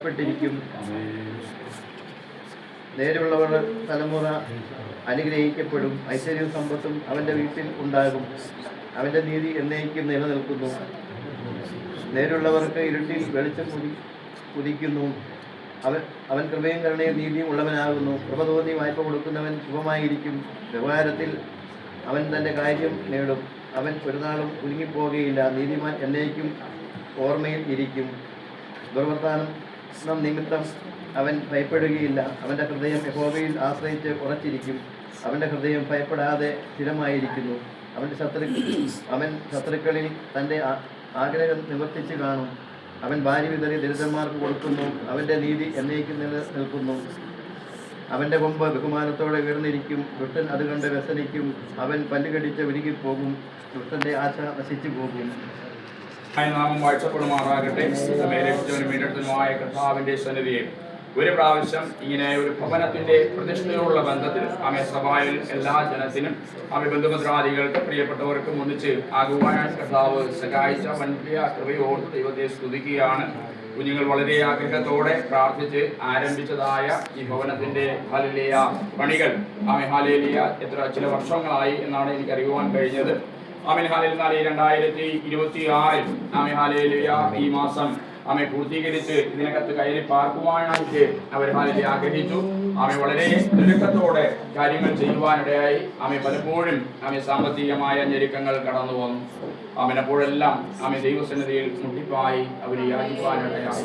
പ്പെട്ടിരിക്കും. നേരുള്ളവർ തലമുറ അനുഗ്രഹിക്കപ്പെടും. ഐശ്വര്യവും സമ്പത്തും അവൻ്റെ വീട്ടിൽ ഉണ്ടാകും. അവൻ്റെ നീതി എന്നേക്കും നിലനിൽക്കുന്നു. നേരുള്ളവർക്ക് ഇരുട്ടിൽ വെളിച്ചം ഉദിക്കുന്നു. അവൻ കൃപയും കരുണയും നീതിയും ഉള്ളവനാകുന്നു. കൃപ തോന്നി വായ്പ കൊടുക്കുന്നവൻ ശുഭമായിരിക്കും. വ്യവഹാരത്തിൽ അവൻ തൻ്റെ കാര്യം നേടും. അവൻ ഒരു നാളും കുലുങ്ങിപ്പോകുകയില്ല. നീതിമാൻ എന്നേക്കും ഓർമ്മയിൽ ഇരിക്കും. ദുർവർത്താനം നിമിത്തം അവൻ ഭയപ്പെടുകയില്ല. അവൻ്റെ ഹൃദയം യഹോവയിൽ ആശ്രയിച്ച് ഉറച്ചിരിക്കും. അവൻ്റെ ഹൃദയം ഭയപ്പെടാതെ സ്ഥിരമായിരിക്കുന്നു. അവൻ ശത്രുക്കളിൽ തൻ്റെ ആഗ്രഹം നിവർത്തിച്ച് കാണും. അവൻ ഭാര്യ വിതറി ദരിദ്രന്മാർക്ക് കൊടുക്കുന്നു. അവൻ്റെ നീതി എന്നേക്കും നിലനിൽക്കുന്നു. അവൻ്റെ കൊമ്പ് ബഹുമാനത്തോടെ ഉയർന്നിരിക്കും. ദുഷ്ടൻ അത് കണ്ട് വ്യസനിക്കും. അവൻ പല്ലുകടിച്ച് ഉരുകിപ്പോകും. ദുഷ്ടൻ്റെ ആശ നശിച്ചു പോകും. നാമം വാഴ്ചപ്പെടുമാറാകട്ടെ. മീനടുത്തനുമായ കർത്താവിന്റെ സന്നിധിയിൽ ഒരു പ്രാവശ്യം ഇങ്ങനെ ഒരു ഭവനത്തിന്റെ പ്രതിഷ്ഠയോടുള്ള ബന്ധത്തിൽ സഭയിൽ എല്ലാ ജനത്തിനും ബന്ധുമിത്രാദികൾക്ക് പ്രിയപ്പെട്ടവർക്കും ഒന്നിച്ച് ആകുവാനായി കർത്താവ് സഹായിച്ച വലിയ കൃപയോട് ദൈവത്തെ സ്തുതിക്കുകയാണ്. കുഞ്ഞുങ്ങൾ വളരെ ആഗ്രഹത്തോടെ പ്രാർത്ഥിച്ച് ആരംഭിച്ചതായ ഈ ഭവനത്തിന്റെ ഹല്ലേലൂയ പണികൾ ഹല്ലേലൂയ ചില വർഷങ്ങളായി എന്നാണ് എനിക്ക് അറിയുവാൻ കഴിഞ്ഞത്. ഹല്ലേലൂയ 2026 ഹല്ലേലൂയ ഈ മാസം പൂർത്തീകരിച്ച് ഇതിനകത്ത് കയറി പാർക്കുവാനായിട്ട് അവർ ആഗ്രഹിച്ചു. വളരെ തിടുക്കത്തോടെ കാര്യങ്ങൾ ചെയ്യുവാനിടയായി. പലപ്പോഴും സാമ്പത്തികമായ ഞെരുക്കങ്ങൾ കടന്നു വന്നു. അപ്പോഴെല്ലാം ദൈവസന്നിധിയിൽ മുട്ടിപ്പായി അവർ യാചിപ്പാനിടയായി.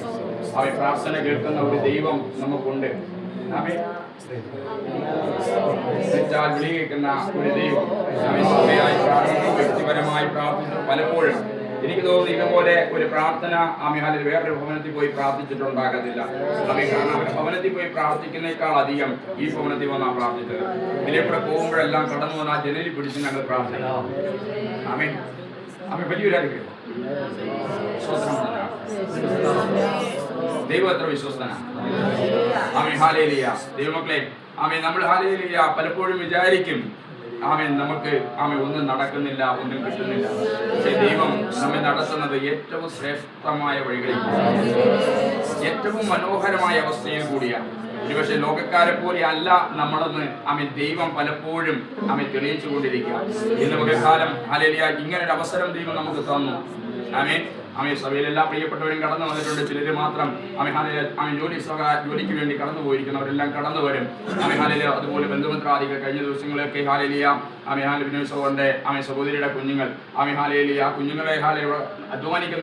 പ്രാർത്ഥന കേൾക്കുന്ന ഒരു ദൈവം നമുക്കുണ്ട്. വിളി കേൾക്കുന്ന ഒരു ദൈവം സഭയായി പ്രാർത്ഥിച്ചു, വ്യക്തിപരമായി പ്രാർത്ഥിച്ചു. പലപ്പോഴും എനിക്ക് തോന്നുന്നു ഇതുപോലെ ഒരു പ്രാർത്ഥന വേറൊരു ഭവനത്തിൽ പോയി പ്രാർത്ഥിച്ചിട്ടുണ്ടാകത്തില്ല. കാരണം ഭവനത്തിൽ പോയി പ്രാർത്ഥിക്കുന്നേക്കാൾ അധികം ഈ ഭവനത്തിൽ വന്നാ പ്രാർത്ഥിച്ചത്. ഇതിലേക്കൂടെ പോകുമ്പോഴെല്ലാം കടന്നു വന്നാൽ ജനലിൽ പിടിച്ച് ഞങ്ങൾ പ്രാർത്ഥിക്കണം. വലിയൊരു അനുഗ്രഹം. ദൈവം എത്ര വിശ്വസ്തനാണ്. ഹല്ലേലൂയ. ദൈവമക്കളെ നമ്മൾ ഹല്ലേലൂയ പലപ്പോഴും വിചാരിക്കും നമുക്ക് ഒന്നും നടക്കുന്നില്ല, ഒന്നും കിട്ടുന്നില്ല. പക്ഷെ ദൈവം നമ്മെ നടത്തുന്നത് ഏറ്റവും ശ്രേഷ്ഠമായ വഴികളിൽ, ഏറ്റവും മനോഹരമായ അവസ്ഥയിൽ കൂടിയാണ്. ഒരുപക്ഷെ ലോകക്കാരെ പോലെ അല്ല നമ്മളെന്ന് ദൈവം പലപ്പോഴും തെളിയിച്ചു കൊണ്ടിരിക്കുക. ഇന്ന് പകൽക്കാലം ഹല്ലേലൂയ ഇങ്ങനൊരു അവസരം ദൈവം നമുക്ക് തന്നു. സഭയിലെല്ലാ പ്രിയപ്പെട്ടവരും കടന്നു വന്നിട്ടുണ്ട്. ചിലര് മാത്രം ജോലിക്ക് വേണ്ടി കടന്നു പോയിരിക്കുന്നവരെല്ലാം കടന്നു വരും. അതുപോലെ ബന്ധുമിത്രാദികൾ കഴിഞ്ഞ ദിവസങ്ങളൊക്കെ ഹല്ലേലൂയ സഹോദരന്റെ സഹോദരിയുടെ കുഞ്ഞുങ്ങൾ കുഞ്ഞുങ്ങളെ അധ്വാനിക്കുന്ന